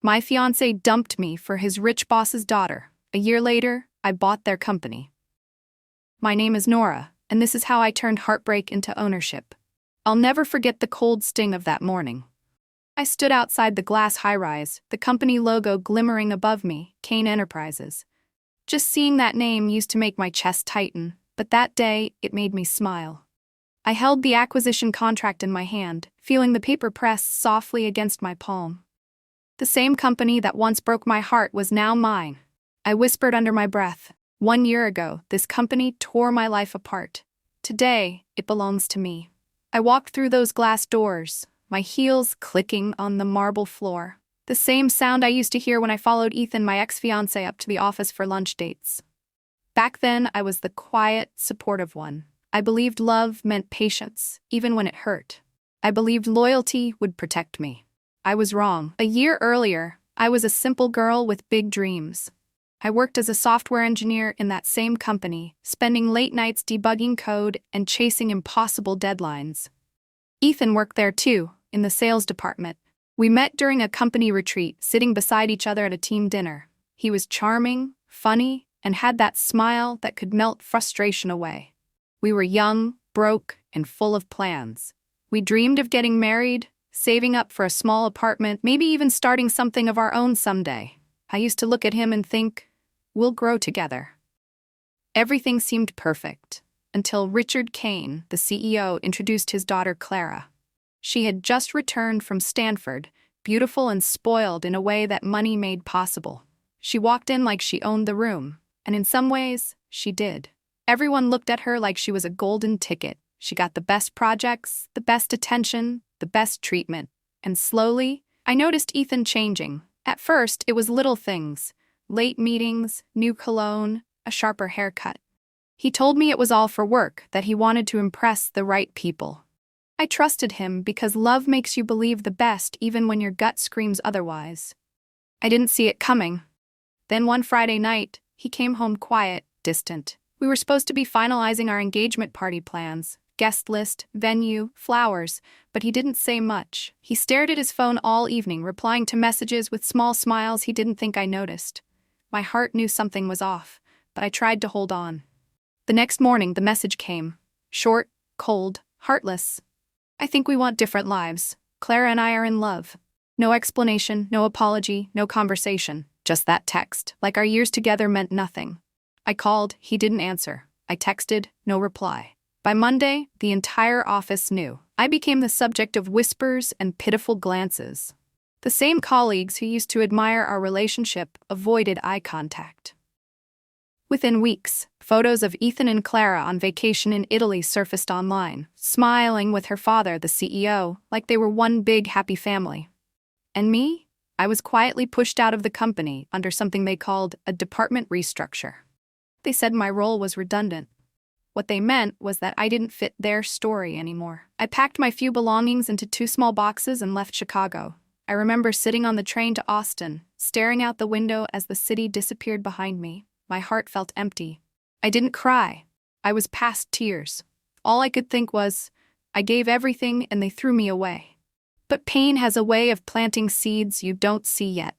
My fiance dumped me for his rich boss's daughter. A year later, I bought their company. My name is Nora, and this is how I turned heartbreak into ownership. I'll never forget the cold sting of that morning. I stood outside the glass high-rise, the company logo glimmering above me, Kane Enterprises. Just seeing that name used to make my chest tighten, but that day, it made me smile. I held the acquisition contract in my hand, feeling the paper press softly against my palm. The same company that once broke my heart was now mine. I whispered under my breath, 1 year ago, this company tore my life apart. Today, it belongs to me. I walked through those glass doors, my heels clicking on the marble floor. The same sound I used to hear when I followed Ethan, my ex-fiancé, up to the office for lunch dates. Back then, I was the quiet, supportive one. I believed love meant patience, even when it hurt. I believed loyalty would protect me. I was wrong. A year earlier, I was a simple girl with big dreams. I worked as a software engineer in that same company, spending late nights debugging code and chasing impossible deadlines. Ethan worked there too, in the sales department. We met during a company retreat, sitting beside each other at a team dinner. He was charming, funny, and had that smile that could melt frustration away. We were young, broke, and full of plans. We dreamed of getting married, saving up for a small apartment, maybe even starting something of our own someday. I used to look at him and think, we'll grow together. Everything seemed perfect, until Richard Kane, the CEO, introduced his daughter Clara. She had just returned from Stanford, beautiful and spoiled in a way that money made possible. She walked in like she owned the room, and in some ways, she did. Everyone looked at her like she was a golden ticket. She got the best projects, the best attention, the best treatment. And slowly, I noticed Ethan changing. At first, it was little things. Late meetings, new cologne, a sharper haircut. He told me it was all for work, that he wanted to impress the right people. I trusted him because love makes you believe the best even when your gut screams otherwise. I didn't see it coming. Then one Friday night, he came home quiet, distant. We were supposed to be finalizing our engagement party plans, guest list, venue, flowers, but he didn't say much. He stared at his phone all evening, replying to messages with small smiles he didn't think I noticed. My heart knew something was off, but I tried to hold on. The next morning, the message came. Short, cold, heartless. I think we want different lives. Clara and I are in love. No explanation, no apology, no conversation. Just that text, like our years together meant nothing. I called, he didn't answer. I texted, no reply. By Monday, the entire office knew. I became the subject of whispers and pitiful glances. The same colleagues who used to admire our relationship avoided eye contact. Within weeks, photos of Ethan and Clara on vacation in Italy surfaced online, smiling with her father, the CEO, like they were one big happy family. And me? I was quietly pushed out of the company under something they called a department restructure. They said my role was redundant. What they meant was that I didn't fit their story anymore. I packed my few belongings into 2 small boxes and left Chicago. I remember sitting on the train to Austin, staring out the window as the city disappeared behind me. My heart felt empty. I didn't cry. I was past tears. All I could think was, I gave everything and they threw me away. But pain has a way of planting seeds you don't see yet.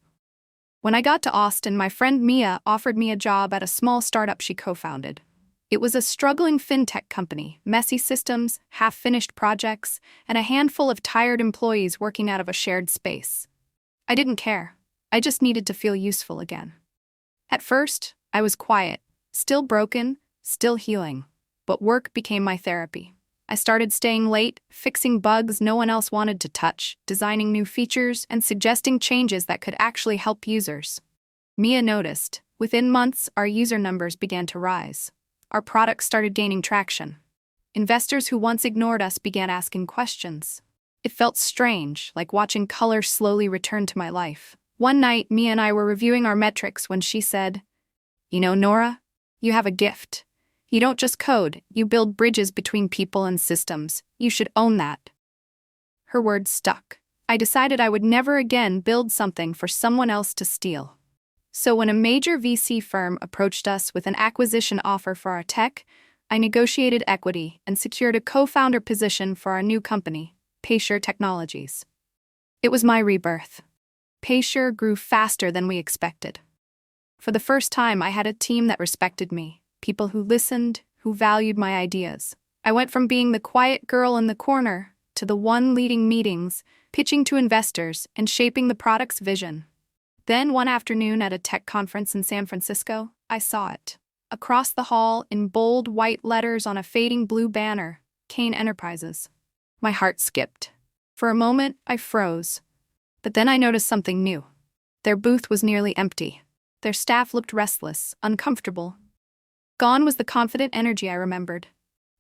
When I got to Austin, my friend Mia offered me a job at a small startup she co-founded. It was a struggling fintech company, messy systems, half-finished projects, and a handful of tired employees working out of a shared space. I didn't care. I just needed to feel useful again. At first, I was quiet, still broken, still healing, but work became my therapy. I started staying late, fixing bugs no one else wanted to touch, designing new features, and suggesting changes that could actually help users. Mia noticed. Within months, our user numbers began to rise. Our products started gaining traction. Investors who once ignored us began asking questions. It felt strange, like watching color slowly return to my life. One night, Mia and I were reviewing our metrics when she said, "You know, Nora, you have a gift. You don't just code, you build bridges between people and systems. You should own that." Her words stuck. I decided I would never again build something for someone else to steal. So when a major VC firm approached us with an acquisition offer for our tech, I negotiated equity and secured a co-founder position for our new company, Paysure Technologies. It was my rebirth. Paysure grew faster than we expected. For the first time, I had a team that respected me, people who listened, who valued my ideas. I went from being the quiet girl in the corner to the one leading meetings, pitching to investors, and shaping the product's vision. Then one afternoon at a tech conference in San Francisco, I saw it. Across the hall, in bold white letters on a fading blue banner, Kane Enterprises. My heart skipped. For a moment, I froze. But then I noticed something new. Their booth was nearly empty. Their staff looked restless, uncomfortable. Gone was the confident energy I remembered.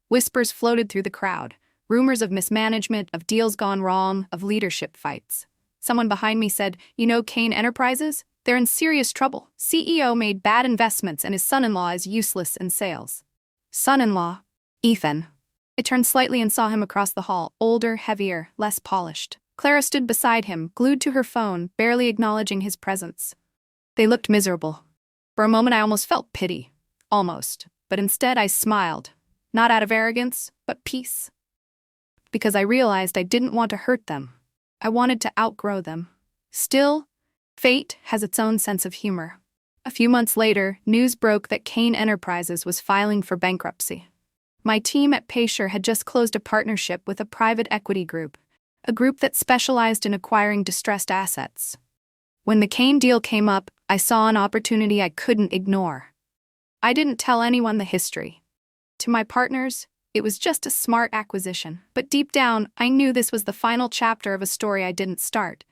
Whispers floated through the crowd, rumors of mismanagement, of deals gone wrong, of leadership fights. Someone behind me said, "You know Kane Enterprises? They're in serious trouble. CEO made bad investments and his son-in-law is useless in sales." Son-in-law? Ethan. I turned slightly and saw him across the hall, older, heavier, less polished. Clara stood beside him, glued to her phone, barely acknowledging his presence. They looked miserable. For a moment I almost felt pity. Almost. But instead I smiled. Not out of arrogance, but peace. Because I realized I didn't want to hurt them. I wanted to outgrow them. Still, fate has its own sense of humor. A few months later, news broke that Kane Enterprises was filing for bankruptcy. My team at Paysure had just closed a partnership with a private equity group, a group that specialized in acquiring distressed assets. When the Kane deal came up, I saw an opportunity I couldn't ignore. I didn't tell anyone the history. To my partners, it was just a smart acquisition, but deep down, I knew this was the final chapter of a story I didn't start.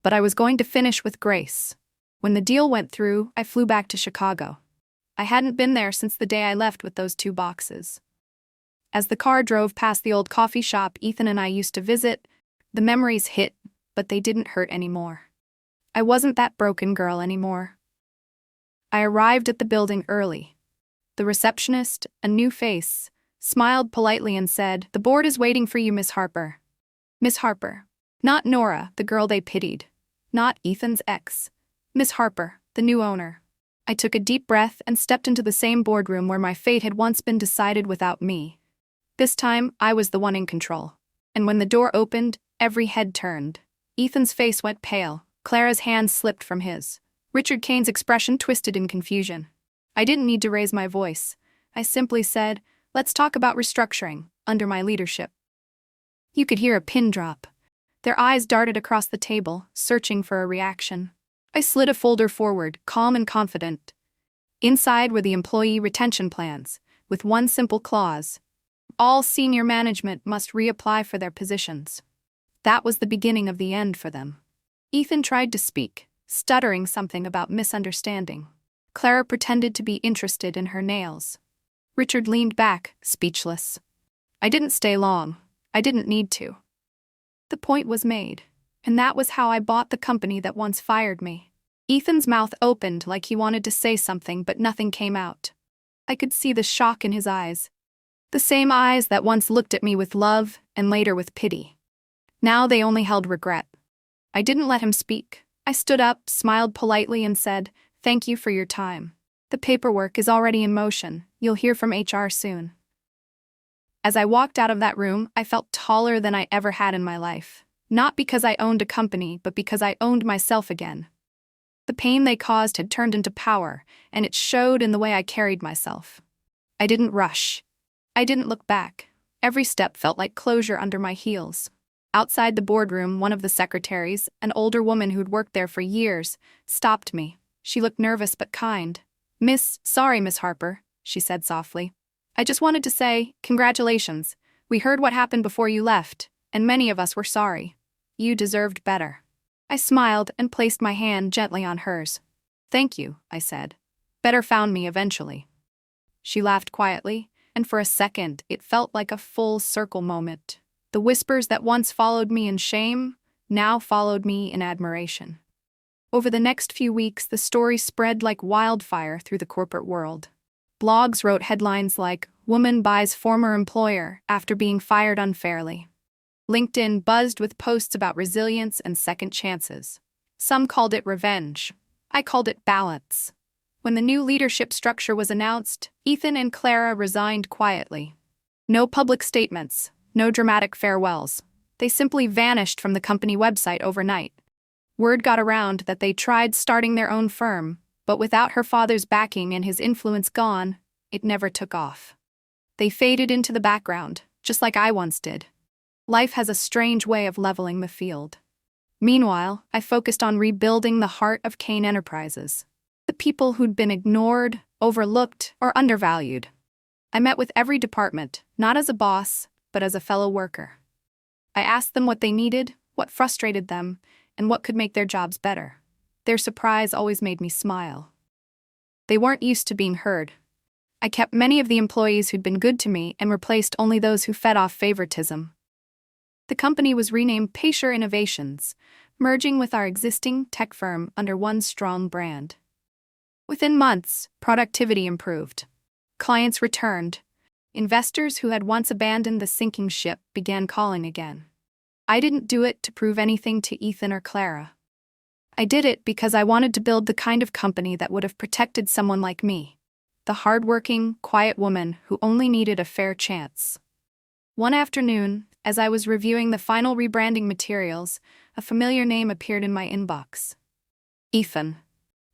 But I was going to finish with grace. When the deal went through, I flew back to Chicago. I hadn't been there since the day I left with those 2 boxes. As the car drove past the old coffee shop Ethan and I used to visit, the memories hit, but they didn't hurt anymore. I wasn't that broken girl anymore. I arrived at the building early. The receptionist, a new face, smiled politely and said, "The board is waiting for you, Miss Harper." Miss Harper. Not Nora, the girl they pitied. Not Ethan's ex. Miss Harper, the new owner. I took a deep breath and stepped into the same boardroom where my fate had once been decided without me. This time, I was the one in control. And when the door opened, every head turned. Ethan's face went pale. Clara's hand slipped from his. Richard Kane's expression twisted in confusion. I didn't need to raise my voice. I simply said, "Let's talk about restructuring, under my leadership." You could hear a pin drop. Their eyes darted across the table, searching for a reaction. I slid a folder forward, calm and confident. Inside were the employee retention plans, with one simple clause. All senior management must reapply for their positions. That was the beginning of the end for them. Ethan tried to speak, stuttering something about misunderstanding. Clara pretended to be interested in her nails. Richard leaned back, speechless. I didn't stay long. I didn't need to. The point was made, and that was how I bought the company that once fired me. Ethan's mouth opened like he wanted to say something, but nothing came out. I could see the shock in his eyes. The same eyes that once looked at me with love and later with pity. Now they only held regret. I didn't let him speak. I stood up, smiled politely, and said, "Thank you for your time. The paperwork is already in motion. You'll hear from HR soon." As I walked out of that room, I felt taller than I ever had in my life. Not because I owned a company, but because I owned myself again. The pain they caused had turned into power, and it showed in the way I carried myself. I didn't rush. I didn't look back. Every step felt like closure under my heels. Outside the boardroom, one of the secretaries, an older woman who'd worked there for years, stopped me. She looked nervous but kind. Sorry, Miss Harper," she said softly. "I just wanted to say, congratulations. We heard what happened before you left, and many of us were sorry. You deserved better." I smiled and placed my hand gently on hers. "Thank you," I said. "Better found me eventually." She laughed quietly, and for a second it felt like a full circle moment. The whispers that once followed me in shame now followed me in admiration. Over the next few weeks, the story spread like wildfire through the corporate world. Blogs wrote headlines like, "Woman buys former employer after being fired unfairly." LinkedIn buzzed with posts about resilience and second chances. Some called it revenge. I called it balance. When the new leadership structure was announced, Ethan and Clara resigned quietly. No public statements, no dramatic farewells. They simply vanished from the company website overnight. Word got around that they tried starting their own firm, but without her father's backing and his influence gone, it never took off. They faded into the background, just like I once did. Life has a strange way of leveling the field. Meanwhile, I focused on rebuilding the heart of Kane Enterprises. The people who'd been ignored, overlooked, or undervalued. I met with every department, not as a boss, but as a fellow worker. I asked them what they needed, what frustrated them, and what could make their jobs better. Their surprise always made me smile. They weren't used to being heard. I kept many of the employees who'd been good to me and replaced only those who fed off favoritism. The company was renamed Pacer Innovations, merging with our existing tech firm under one strong brand. Within months, productivity improved. Clients returned. Investors who had once abandoned the sinking ship began calling again. I didn't do it to prove anything to Ethan or Clara. I did it because I wanted to build the kind of company that would have protected someone like me, the hardworking, quiet woman who only needed a fair chance. One afternoon, as I was reviewing the final rebranding materials, a familiar name appeared in my inbox. Ethan.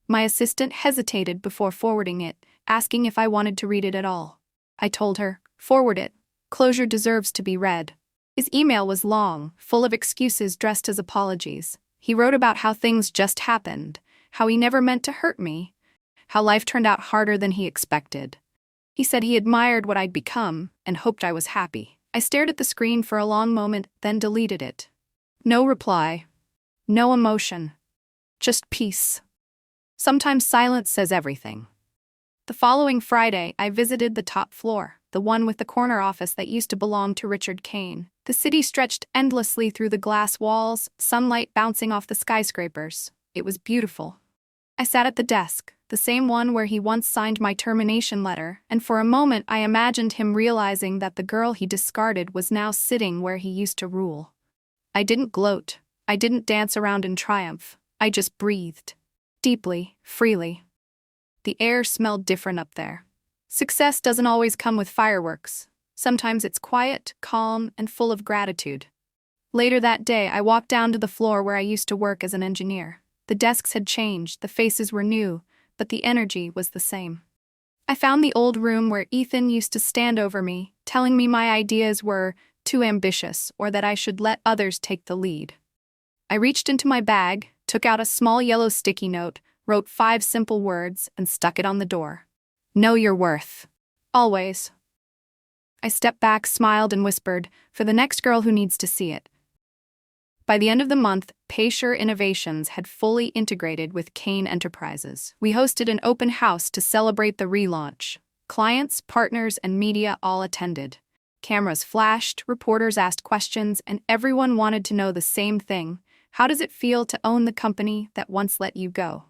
My assistant hesitated before forwarding it, asking if I wanted to read it at all. I told her, "Forward it. Closure deserves to be read." His email was long, full of excuses dressed as apologies. He wrote about how things just happened, how he never meant to hurt me, how life turned out harder than he expected. He said he admired what I'd become and hoped I was happy. I stared at the screen for a long moment, then deleted it. No reply. No emotion. Just peace. Sometimes silence says everything. The following Friday, I visited the top floor, the one with the corner office that used to belong to Richard Kane. The city stretched endlessly through the glass walls, sunlight bouncing off the skyscrapers. It was beautiful. I sat at the desk, the same one where he once signed my termination letter, and for a moment I imagined him realizing that the girl he discarded was now sitting where he used to rule. I didn't gloat. I didn't dance around in triumph. I just breathed. Deeply, freely. The air smelled different up there. Success doesn't always come with fireworks. Sometimes it's quiet, calm, and full of gratitude. Later that day, I walked down to the floor where I used to work as an engineer. The desks had changed, the faces were new, but the energy was the same. I found the old room where Ethan used to stand over me, telling me my ideas were too ambitious or that I should let others take the lead. I reached into my bag, took out a small yellow sticky note, wrote 5 simple words, and stuck it on the door. Know your worth. Always. I stepped back, smiled, and whispered, for the next girl who needs to see it. By the end of the month, Pacer Innovations had fully integrated with Kane Enterprises. We hosted an open house to celebrate the relaunch. Clients, partners, and media all attended. Cameras flashed, reporters asked questions, and everyone wanted to know the same thing. How does it feel to own the company that once let you go?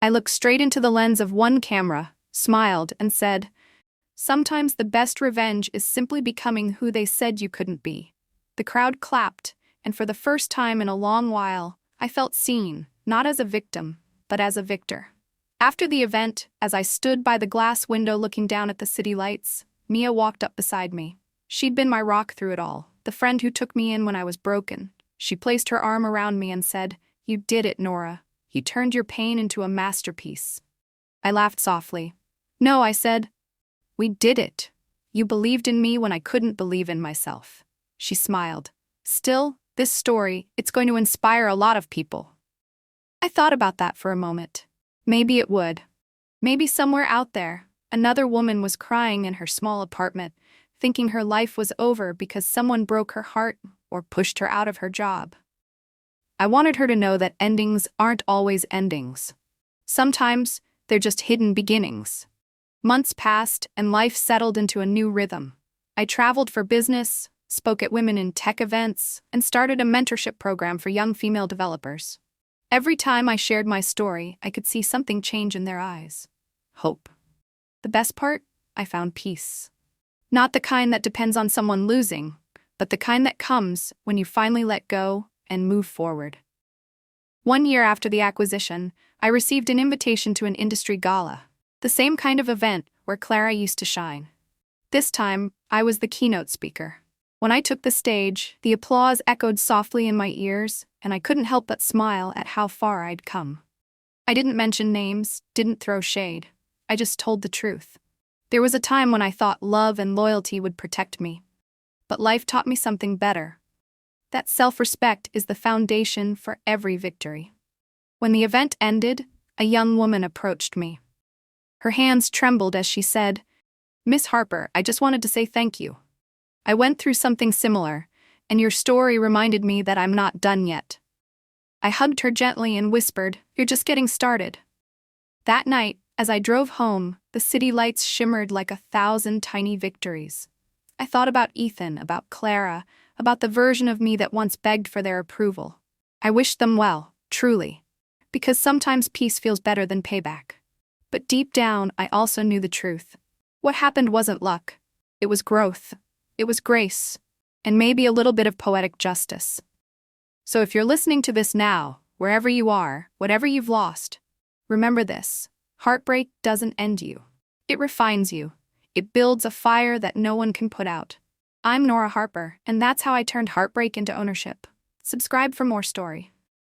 I looked straight into the lens of one camera, smiled, and said, sometimes the best revenge is simply becoming who they said you couldn't be. The crowd clapped, and for the first time in a long while, I felt seen, not as a victim, but as a victor. After the event, as I stood by the glass window looking down at the city lights, Mia walked up beside me. She'd been my rock through it all, the friend who took me in when I was broken. She placed her arm around me and said, "You did it, Nora. You turned your pain into a masterpiece." I laughed softly. "No," I said. "We did it. You believed in me when I couldn't believe in myself." She smiled. "Still, this story, it's going to inspire a lot of people." I thought about that for a moment. Maybe it would. Maybe somewhere out there, another woman was crying in her small apartment, thinking her life was over because someone broke her heart or pushed her out of her job. I wanted her to know that endings aren't always endings. Sometimes, they're just hidden beginnings. Months passed, and life settled into a new rhythm. I traveled for business, spoke at women in tech events, and started a mentorship program for young female developers. Every time I shared my story, I could see something change in their eyes. Hope. The best part? I found peace. Not the kind that depends on someone losing, but the kind that comes when you finally let go and move forward. 1 year after the acquisition, I received an invitation to an industry gala, the same kind of event where Clara used to shine. This time, I was the keynote speaker. When I took the stage, the applause echoed softly in my ears, and I couldn't help but smile at how far I'd come. I didn't mention names, didn't throw shade. I just told the truth. There was a time when I thought love and loyalty would protect me. But life taught me something better. That self-respect is the foundation for every victory. When the event ended, a young woman approached me. Her hands trembled as she said, "Miss Harper, I just wanted to say thank you. I went through something similar, and your story reminded me that I'm not done yet." I hugged her gently and whispered, "You're just getting started." That night, as I drove home, the city lights shimmered like 1,000 tiny victories. I thought about Ethan, about Clara, about the version of me that once begged for their approval. I wished them well, truly, because sometimes peace feels better than payback. But deep down, I also knew the truth. What happened wasn't luck. It was growth. It was grace. And maybe a little bit of poetic justice. So if you're listening to this now, wherever you are, whatever you've lost, remember this: heartbreak doesn't end you. It refines you. It builds a fire that no one can put out. I'm Nora Harper, and that's how I turned heartbreak into ownership. Subscribe for more story.